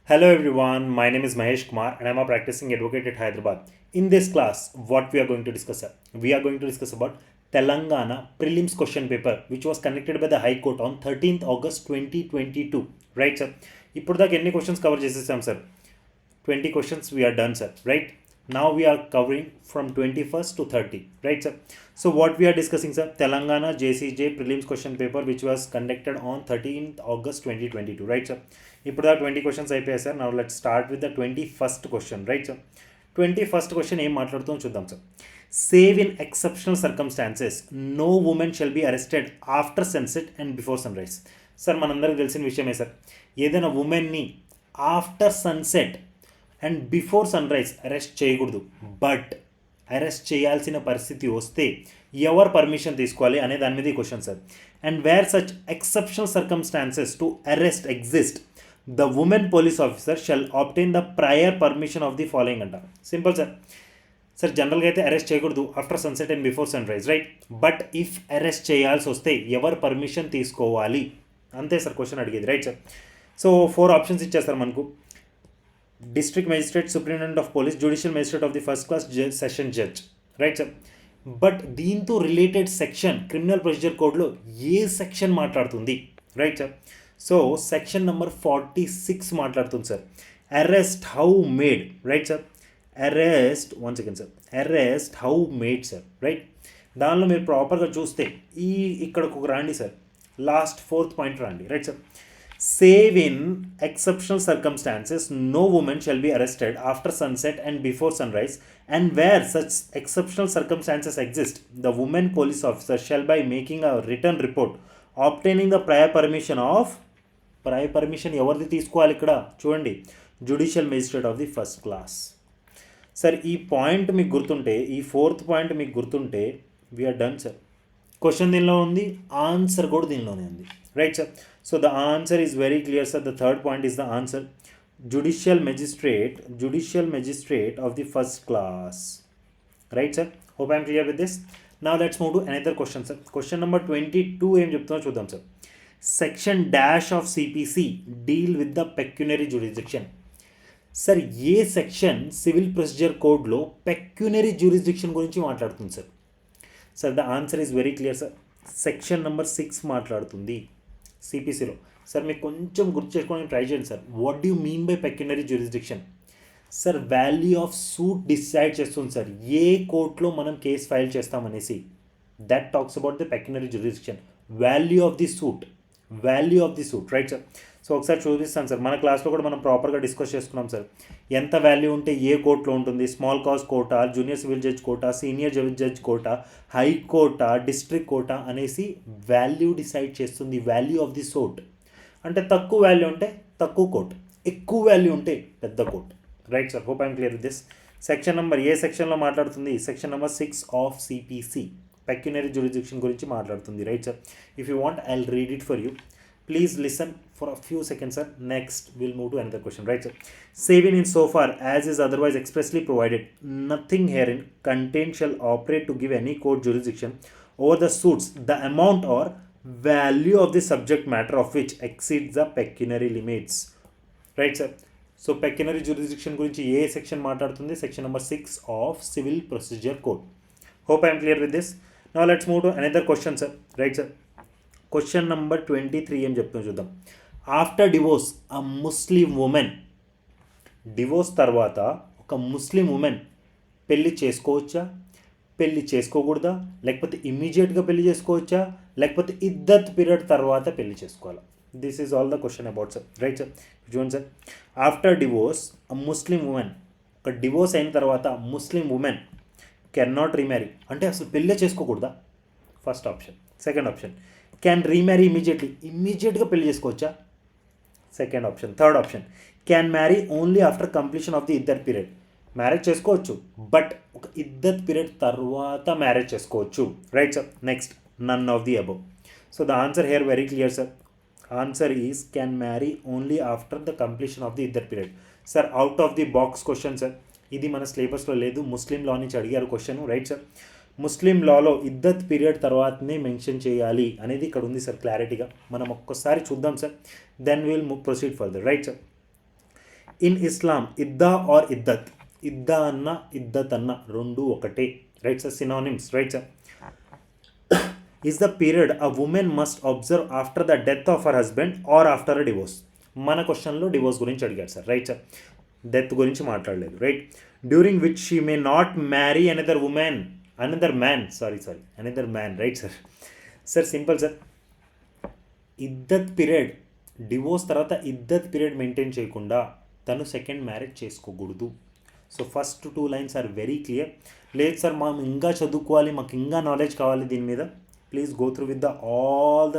Hello everyone, my name is Mahesh Kumar and I am a practicing advocate at Hyderabad. In this class, what we are going to discuss? We are going to discuss about Telangana prelims question paper which was conducted by the High Court on 13th August 2022. Right sir? ఇప్పుడు దాకా ఎన్ని questions cover చేసేసాం sir 20 questions we are done sir, right? Now we are covering from 21st to 30, right sir? So what we are discussing sir, Telangana JCJ prelims question paper which was conducted on 13th August 2022, right sir? ఇప్పుడు దా 20 questions అయిపోయాయి sir. Now let's start with the 21st question, right sir? 21st question ఏం మాట్లాడుతుందో చూద్దాం sir. Save in exceptional circumstances no women shall be arrested after sunset and before sunrise. Sir మనందరికీ తెలిసిన విషయమే sir, ఏదైనా ఉమెన్ని after sunset and before sunrise arrest చేయకూడదు. But arrest చేయాల్సిన పరిస్థితి వస్తే ఎవరు పర్మిషన్ తీసుకోవాలి అనే దాని మీద ఈ question sir. And where such exceptional circumstances to arrest exist the women police officer shall obtain the prior permission of the following అంటారు. Simple sir. సార్ జనరల్గా అయితే అరెస్ట్ చేయకూడదు after sunset and before sunrise, right? But if arrest చేయాల్సి వస్తే ఎవరు permission తీసుకోవాలి అంతే sir question అడిగేది, రైట్ సార్? సో 4 ఆప్షన్స్ ఇచ్చేస్తారు మనకు. District magistrate, superintendent of police, judicial magistrate of the first class session judge, right sir? But దీంతో related section criminal procedure కోడ్లో ఏ సెక్షన్ మాట్లాడుతుంది, right sir? So section number 46 మాట్లాడుతుంది sir. Arrest how made, right sir? Arrest, one second sir, arrest how made sir, right? దానిలో మీరు ప్రాపర్గా చూస్తే ఇక్కడకు ఒక రాండి సార్, లాస్ట్ 4th పాయింట్ రాండి, right sir? Save in exceptional circumstances no women shall be arrested after sunset and before sunrise and where such exceptional circumstances exist the women police officer shall by making a return report obtaining the prior permission ఎవరిది తీసుకోవాలి ఇక్కడ చూడండి, judicial magistrate of the first class. Sir ఈ point మీకు గుర్తుంటే, ఈ 4th point మీకు గుర్తుంటే వీఆర్ డన్ సార్. క్వశ్చన్ దీనిలో ఉంది, ఆన్సర్ కూడా దీనిలోనే ఉంది, right sir? So the answer is very clear sir. The 3rd point is the answer. Judicial magistrate of the first class, right sir? Hope I'm clear with this. Now let's move to another question sir. Question number 22 ఏం చెప్తుందో చూద్దాం sir. Section dash of CPC deal with the పెక్యునరీ jurisdiction. Sir A section civil procedure కోడ్లో పెక్యునరీ jurisdiction గురించి మాట్లాడుతుంది sir? Sir the answer is very clear sir. Section number 6 మాట్లాడుతుంది సిపిసిలో. Sir మీకు కొంచెం గుర్తు చేసుకోవడానికి ట్రై చేయండి sir. What do you mean by pecuniary jurisdiction? Sir value of suit decide చేస్తుంది సార్, ఏ కోర్టులో మనం కేసు ఫైల్ చేస్తామనేసి. That talks about the pecuniary jurisdiction. Value of the suit, right sir? So ఒకసారి చూపిస్తాను సార్. మన క్లాస్లో కూడా మనం ప్రాపర్గా డిస్కస్ చేసుకున్నాం సార్. ఎంత వాల్యూ ఉంటే ఏ కోర్టులో ఉంటుంది, స్మాల్ కాజ్ కోర్టా, జూనియర్ సివిల్ జడ్జ్ కోర్టా, సీనియర్ జడ్జ్ కోర్టా, హై కోర్టా, డిస్ట్రిక్ట్ కోర్టా అనేసి వాల్యూ డిసైడ్ చేస్తుంది. వాల్యూ ఆఫ్ ది సూట్ అంటే తక్కువ వాల్యూ ఉంటే తక్కువ కోర్టు, ఎక్కువ వాల్యూ ఉంటే పెద్ద court, right sir? Hope I'm clear with this. Section number ఏ సెక్షన్లో మాట్లాడుతుంది? Section number 6 of CPC pecuniary jurisdiction గురించి మాట్లాడుతుంది, right sir? If you want I will read it for you. Please listen for a few seconds, sir. Next, we'll move to another question, right, sir? Saving in so far as is otherwise expressly provided, nothing herein contained shall operate to give any court jurisdiction over the suits, the amount or value of the subject matter of which exceeds the pecuniary limits, right, sir? So, pecuniary jurisdiction గురించి ఏ section మాట్లాడుతుంది? Section number 6 of civil procedure code. Hope I am clear with this. Now, let's move to another question, sir, right, sir? Question number 23 ఏం చెప్తుందో చూద్దాం. After divorce a Muslim women, divorce తర్వాత ఒక ముస్లిం women పెళ్ళి చేసుకోవచ్చా, పెళ్ళి చేసుకోకూడదా, లేకపోతే ఇమ్మీడియట్గా పెళ్ళి చేసుకోవచ్చా, లేకపోతే ఇద్దత్ పీరియడ్ తర్వాత పెళ్ళి చేసుకోవాలా? This is all the question about sir, right sir? చూడండి sir. After divorce a Muslim women, ఒక డివోర్స్ అయిన తర్వాత Muslim women cannot remarry అంటే అసలు పెళ్ళే చేసుకోకూడదా? First option. Second option, can remarry ఇమ్మీడియట్గా పెళ్లి చేసుకోవచ్చా? Second option. Third option, can marry only after completion of the iddat period. Marriage చేసుకోవచ్చు బట్ ఒక ఇద్దత్ పీరియడ్ తర్వాత మ్యారేజ్ చేసుకోవచ్చు, right sir? Next, none of the above. So the answer here very clear sir. Answer is can marry only after the completion of the iddat period. Sir out of the box question sir, ఇది మన సిలబస్లో లేదు, ముస్లిం లా నుంచి అడిగారు question, right sir? ముస్లిం లాలో iddat period తర్వాతనే mention చేయాలి అనేది ఇక్కడ ఉంది సార్ క్లారిటీగా. మనం ఒక్కసారి చూద్దాం sir, then will proceed further, right sir? In Islam idda or iddat, ఇద్దా అన్న ఇద్దత్ అన్న రెండు ఒకటే, right sir, synonyms, right sir. Is the period a women must observe after the death of her husband or after a divorce. మన క్వశ్చన్లో divorce గురించి అడిగారు సార్, రైట్ సార్, డెత్ గురించి మాట్లాడలేదు, right. During which she may not marry another man, right sir. Sir simple sir, ఇద్దత్ period, divorce తర్వాత ఇద్దత్ period maintain చేయకుండా తను సెకండ్ మ్యారేజ్ చేసుకోకూడదు. So first 2 lines are very clear. లేదు సార్ మనం ఇంకా చదువుకోవాలి, మాకు ఇంకా నాలెడ్జ్ కావాలి దీని మీద, please go through with the all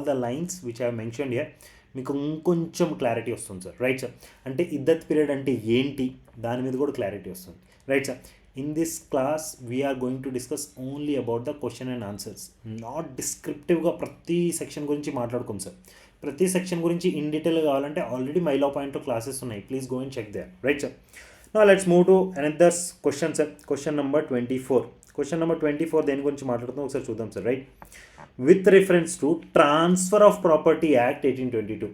the lines which I mention here. మీకు ఇంకొంచెం క్లారిటీ వస్తుంది సార్, రైట్ సార్. అంటే ఇద్దత్ పీరియడ్ అంటే ఏంటి దాని మీద కూడా క్లారిటీ వస్తుంది, right sir. In this class we're going to discuss only about the question and answers, not డిస్క్రిప్టివ్గా ప్రతి సెక్షన్ గురించి మాట్లాడుకోం సార్. ప్రతి సెక్షన్ గురించి ఇన్ డీటెయిల్ కావాలంటే ఆల్రెడీ మైలో పాయింట్లో క్లాసెస్ ఉన్నాయి, please go and check there, right sir. Now let's move to another question sir. Question number 24. Question number 24 దేని గురించి మాట్లాడుతున్నాం ఒకసారి చూద్దాం sir, right. With reference to transfer of property act 1822.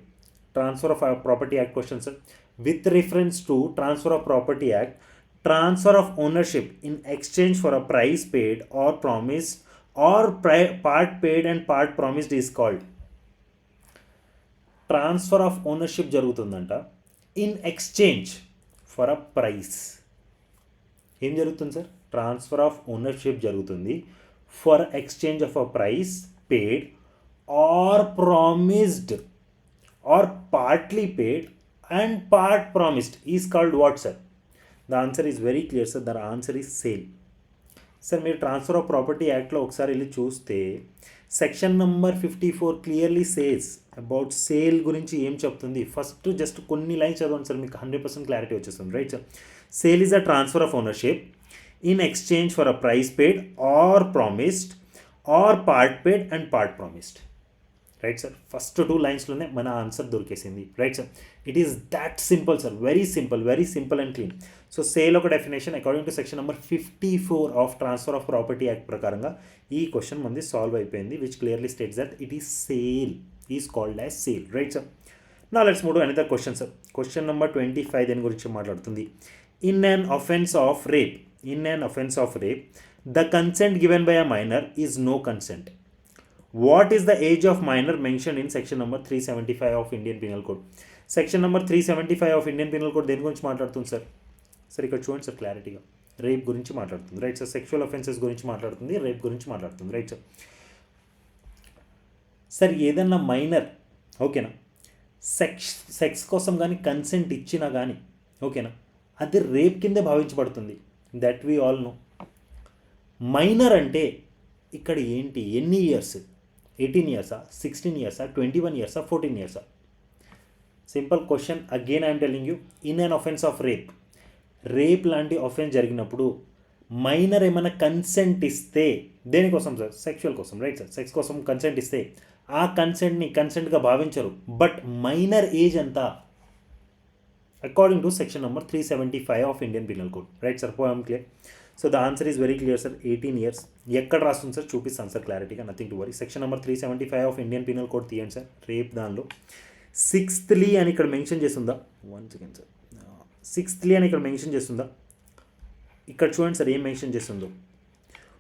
Transfer of property act question sir. With reference to transfer of property act, transfer of ownership in exchange for a price paid or promised or part paid and part promised is called. Transfer of ownership జరుగుతుందంట in exchange for a price. ఏం జరుగుతుంది sir? Transfer of ownership జరుగుతుంది for exchange of a price paid or promised are partly paid and part promised is called what sir? The answer is very clear sir, the answer is sale. Sir మీరు transfer of property యాక్ట్లో ఒకసారి వెళ్ళి చూస్తే section number 54 clearly says about sale గురించి ఏం చెప్తుంది. First just కొన్ని lines చదవండి సార్, మీకు 100% క్లారిటీ వచ్చేస్తుంది, right sir. Sale is a transfer of ownership in exchange for a price paid or promised or part paid and part promised, right sir. First 2 లైన్స్లోనే మన answer దొరికేసింది, right sir. It is that simple sir, very simple and clean. So sale ఒక definition according to section number 54 of transfer of property act ప్రకారంగా ఈ question మంది solve అయిపోయింది, which clearly states that it is sale is called as sale, right sir. Now let's move to another question sir. Question number 25 దేని గురించి మాట్లాడుతుంది. In an offence of rape the consent given by a minor is no consent. What is the age of minor mention in section number 375 of Indian penal code. Section number 375 of Indian penal code దేని గురించి మాట్లాడుతుంది sir? Sir ఇక్కడ చూడండి sir క్లారిటీగా, rape గురించి మాట్లాడుతుంది, right sir. Sexual offences గురించి మాట్లాడుతుంది, రేప్ గురించి మాట్లాడుతుంది, రైట్ సార్. సార్ ఏదన్నా మైనర్ ఓకేనా సెక్స్ కోసం కానీ కన్సెంట్ ఇచ్చినా కానీ ఓకేనా అది రేప్ కిందే భావించబడుతుంది, that we all know. Minor అంటే ఇక్కడ ఏంటి, ఎన్ని ఇయర్స్? 18 ఇయర్సా, 16 ఇయర్సా, 21 ఇయర్సా, 14 ఇయర్సా? Simple question again I'm telling you. In an offence of rape లాంటి అఫెన్స్ జరిగినప్పుడు మైనర్ ఏమైనా కన్సెంట్ ఇస్తే, దేనికోసం సార్? సెక్షువల్ కోసం, రైట్ సార్. సెక్స్ కోసం కన్సెంట్ ఇస్తే ఆ కన్సెంట్ని కన్సెంట్గా భావించరు, బట్ మైనర్ ఏజ్ ఎంత according to section number 375 of Indian penal code, right sir. పోయాం clear. So the answer is very clear sir, 18 years. ఎక్కడ రాస్తుంది సార్? చూపిస్తాను సార్ క్లారిటీగా, nothing to worry. Section number 375 of Indian penal code తీయండి sir. Rape దానిలో 6th అని ఇక్కడ mention చేస్తుందా? 1 సెకండ్ సార్, 6th అని ఇక్కడ మెన్షన్ చేస్తుందా? ఇక్కడ చూడండి సార్ ఏం మెన్షన్ చేస్తుందో.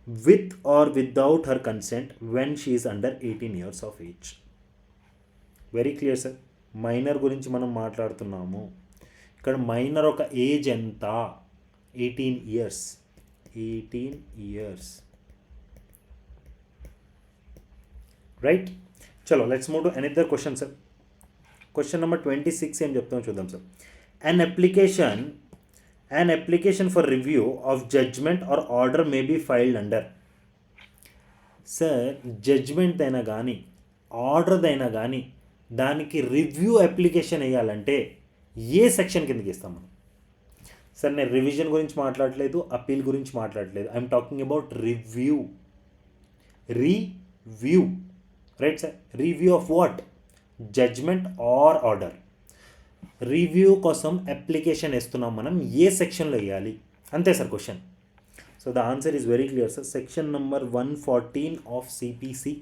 With or without her consent when she is under 18 years of age. Very clear sir. Minor గురించి మనం మాట్లాడుతున్నాము. ఇక్కడ మైనర్ ఒక ఏజ్ ఎంత? 18 ఇయర్స్. 18 years, right. చలో let's move to another question sir. Question number 26 ఏం చెప్తామో చూద్దాం sir. An application for review of judgment or order may be filed under. Sir judgment అయినా కానీ ఆర్డర్ అయినా కానీ దానికి రివ్యూ అప్లికేషన్ వేయాలంటే ఏ సెక్షన్ కిందకి ఇస్తాం మనం? సార్ నేను రివిజన్ గురించి మాట్లాడలేదు, అప్పీల్ గురించి మాట్లాడలేదు, I'm talking about review, right sir. Review of what? Judgment or order. Review కోసం అప్లికేషన్ వేస్తున్నాం మనం, ఏ సెక్షన్లో వేయాలి? అంతే sir question. So the answer is very clear sir. Section number 114 of CPC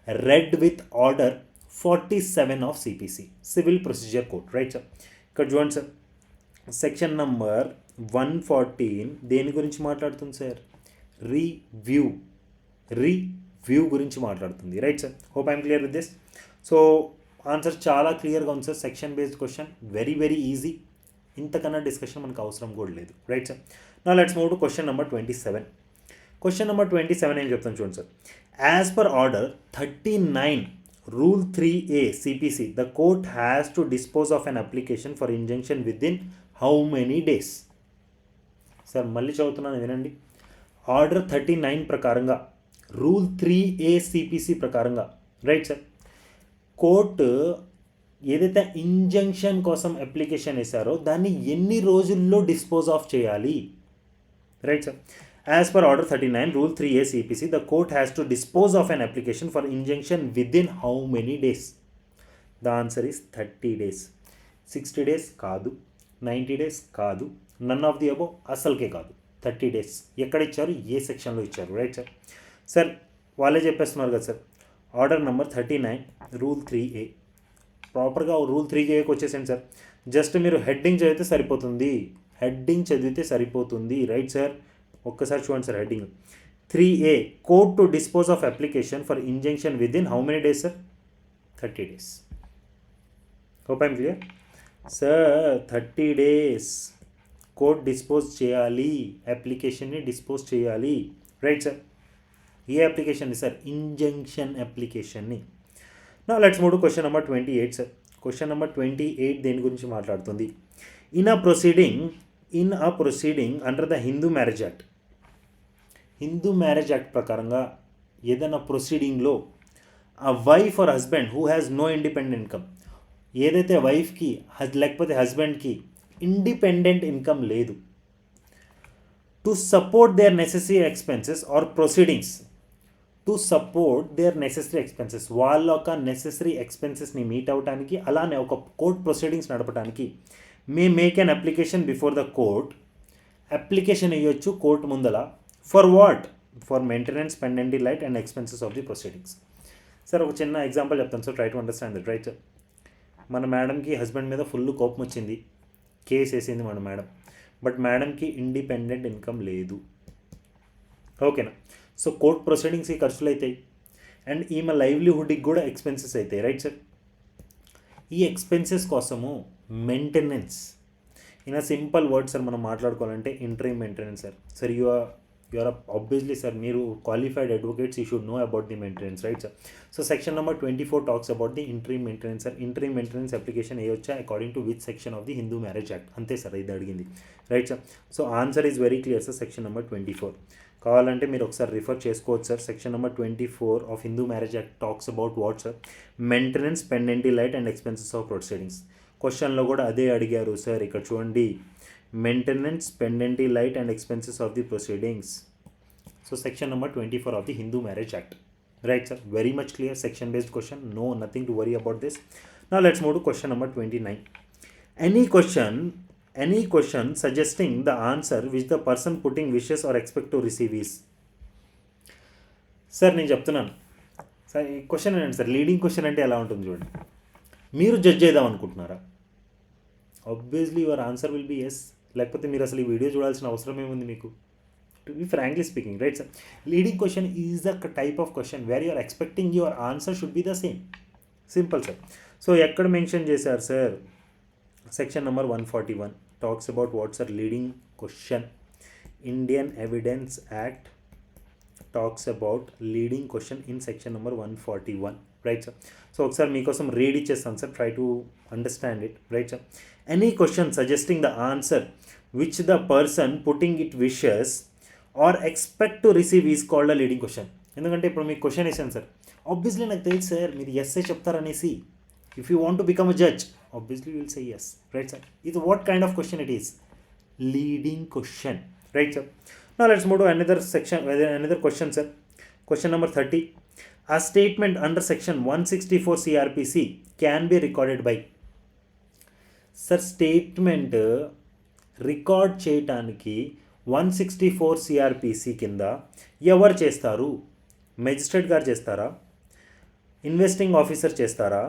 read with order 47 of CPC civil procedure code, right sir. ఇక్కడ చూడండి sir, section number 114 దేని గురించి మాట్లాడుతుంది సార్? రివ్యూ గురించి మాట్లాడుతుంది. Right sir, hope I'm clear with this. So answer చాలా క్లియర్గా ఉంది sir. Section based question, very very easy. ఇంతకన్నా డిస్కషన్ మనకు అవసరం కూడా లేదు. Right sir, now let's move to question number 27. Question number 27 ఏం చెప్తాను చూడండి sir. As per order 39 rule 3A CPC the court has to dispose of an application for injunction with in how many days? Sir మళ్ళీ చదువుతున్నాను వినండి. Order 39 ప్రకారంగా, rule 3A CPC ప్రకారంగా, right sir, court ఏదైతే injunction కోసం application వేశారో దాన్ని ఎన్ని రోజుల్లో డిస్పోజ్ ఆఫ్ చేయాలి? Right sir, as per order 39 rule 3A CPC the court has to dispose of an application for injunction with in how many days? The answer is 30 days. 60 days కాదు, 90 days కాదు, నన్ of the above అసలుకే కాదు, 30 days. ఎక్కడ ఇచ్చారు? ఏ సెక్షన్లో ఇచ్చారు? Right sir. Sir వాళ్ళే చెప్పేస్తున్నారు కదా sir, order number 39 rule 3A. ప్రాపర్గా రూల్ 3Aకి వచ్చేసండి సార్. జస్ట్ మీరు హెడ్డింగ్ చదివితే సరిపోతుంది. రైట్ సార్, ఒక్కసారి చూడండి sir heading. 3A court to dispose of application for injunction with in how many days sir? 30 days. Hope I'm clear sir. 30 days court dispose చేయాలి, అప్లికేషన్ని dispose చేయాలి. Right sir, ఏ అప్లికేషన్ని sir? Injunction అప్లికేషన్ని. నా let's move to question number 28 sir. Question number 28 దేని గురించి మాట్లాడుతుంది? In a proceeding under the Hindu marriage act ప్రకారంగా ఏదైనా ప్రొసీడింగ్లో ఆ wife or husband who has no independent income, ఏదైతే వైఫ్కి లేకపోతే హస్బెండ్కి ఇండిపెండెంట్ ఇన్కమ్ లేదు, to support their necessary expenses or proceedings, వాళ్ళ యొక్క నెసెసరీ ఎక్స్పెన్సెస్ని మీట్ అవ్వడానికి, అలానే ఒక కోర్ట్ ప్రొసీడింగ్స్ నడపడానికి make an application before the court. Application ఇవ్వచ్చు కోర్టు ముందల. For what? For maintenance, pendente lite and expenses of the proceedings. Sir ఒక చిన్న ఎగ్జాంపుల్ చెప్తాను sir, try to understand it. Right sir, మన మేడంకి హస్బెండ్ మీద full కోపం వచ్చింది, కేసు వేసింది మన మేడం. బట్ మేడంకి ఇండిపెండెంట్ ఇన్కమ్ లేదు. ఓకేనా? సో కోర్ట్ ప్రొసీడింగ్స్కి ఖర్చులు అవుతాయి అండ్ ఈమె లైవ్లీహుడ్కి కూడా ఎక్స్పెన్సెస్ అవుతాయి. రైట్ సార్, ఈ ఎక్స్పెన్సెస్ కోసము maintenance, in a simple word sir మనం మాట్లాడుకోవాలంటే interim maintenance sir. Sir you are obviously sir, మీరు qualified advocates, you should know about the maintenance. Right sir. So section number 24 talks about the interim maintenance sir. Interim maintenance application వేయొచ్చా according to which section of the Hindu marriage act? అంతే sir, ఇది అడిగింది. Right sir. So answer is very clear sir, section number 24. కావాలంటే మీరు ఒకసారి refer చేసుకోవచ్చు sir. Section number 24 of Hindu marriage act talks about what sir? Maintenance, pendente lite and expenses of proceedings. క్వశ్చన్లో కూడా అదే అడిగారు సార్. ఇక్కడ చూడండి, maintenance, pendente lite and expenses of the proceedings. So section number 24 of the Hindu marriage act. Right sir, very much clear. Section based question, no nothing to worry about this. Now let's move to question number 29. Any question suggesting the answer which the person putting wishes or expect to receive is. Sir నేను చెప్తున్నాను sir, ఈ question ఏంటంటే sir, leading question అంటే ఎలా ఉంటుంది చూడండి. మీరు judge చేద్దాం అనుకుంటున్నారా? Obviously your answer will be yes. లేకపోతే మీరు అసలు ఈ వీడియో చూడాల్సిన అవసరం ఏముంది మీకు? To be frankly speaking, right sir, leading question is the type of question where you're expecting your answer should be the same. Simple sir. So ఎక్కడ mention చేశారు sir? Section number 141 talks about what's are leading question. Indian evidence act talks about leading question in section number 141. Right sir. So ఒకసారి మీకోసం read ఇచ్చేస్తాను sir, try to understand it. Right sir. Any question suggesting the answer which the person putting it wishes or expect to receive is called a leading question. ఎందుకంటే ఇప్పుడు మీకు question వేసాను sir, obviously నాకు తెలుసు సార్ మీరు ఎస్ఏ చెప్తారనేసి. If you want to become a judge, obviously you will say yes. Right sir, is what kind of question it is? Leading question. Right sir. Now let's move to another section, another question sir. Question number 30. A statement under section 164 CRPC can be recorded by. Sir, statement record చేయటానికి 164 CRPC కింద ఎవరు చేస్తారు? Magistrate గారు చేస్తారా? Investing officer చేస్తారా?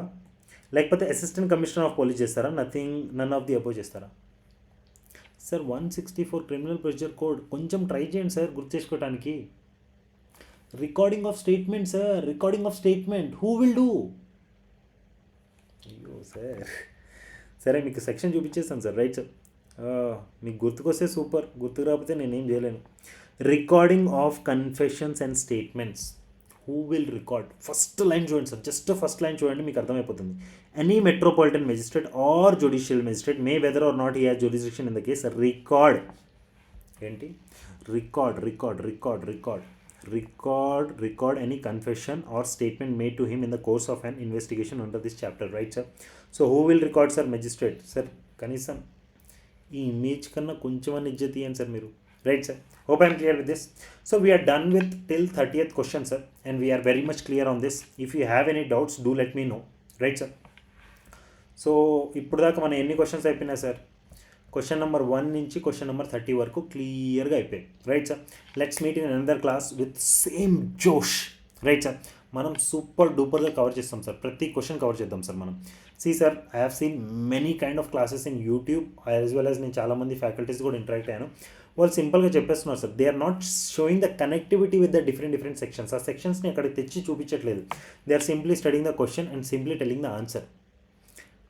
లేకపోతే assistant commissioner of police చేస్తారా? నన్ of the above చేస్తారా? సార్ 164 క్రిమినల్ ప్రొసీజర్ కోడ్ కొంచెం ట్రై చేయండి సార్ గుర్తు చేసుకోవడానికి. Recording of statement sir, recording of statement who will do? అయ్యో సార్, సరే మీకు సెక్షన్ చూపించేస్తాను సార్. రైట్ సార్, మీకు గుర్తుకొస్తే సూపర్, గుర్తుకు రాకపోతే నేనేం చేయలేను. Recording of confessions and statements who will record? First line చూడండి సార్, జస్ట్ ఫస్ట్ లైన్ చూడండి, మీకు అర్థమైపోతుంది. Any metropolitan magistrate or judicial magistrate may whether or not he has jurisdiction in the case record. ఏంటి? Record any confession or statement made to him in the course of an investigation under this chapter. Right sir. So who will record sir? Magistrate. Sir కనీసం ఈ image కన్నా కొంచెం అని ఇజ్జత్ ఇయ్యండి sir మీరు. Right sir, hope I'm clear with this. So we are done with till 30th question sir, and we are very much clear on this. If you have any doubts do let me know. Right sir. So ఇప్పుడు దాకా మనం ఎన్ని questions అయిపోయినాయి sir? Question number 1 నుంచి question number 30 వరకు క్లియర్గా అయిపోయాయి. Right sir, let's meet in another class with same జోష్. రైట్ సార్, మనం సూపర్ డూపర్గా కవర్ చేస్తాం సార్, ప్రతి క్వశ్చన్ కవర్ చేద్దాం సార్ మనం. See sir, I have seen many kind of classes in YouTube as well as నేను చాలామంది faculties కూడా ఇంటరాక్ట్ అయ్యాను. వాళ్ళు సింపుల్గా చెప్పేస్తున్నారు sir, they are not showing the connectivity with the different sections. ఆ సెక్షన్స్ని అక్కడికి తెచ్చి చూపించట్లేదు. They are simply studying the question and simply telling the answer.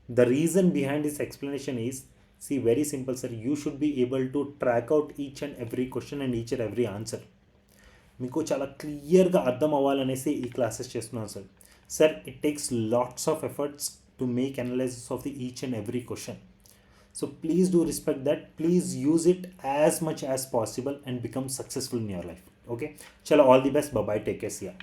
The reason behind this explanation is, see, very simple sir, you should be able to track out each and every question and each and every answer. మీకు చాలా క్లియర్గా అర్థం అవ్వాలనేసి ఈ classes చేస్తున్నాను sir. Sir, it takes lots of efforts to make analysis of the each and every question. So please do respect that, please use it as much as possible and become successful in your life. Okay, చలో, all the best, bye, take care, chia.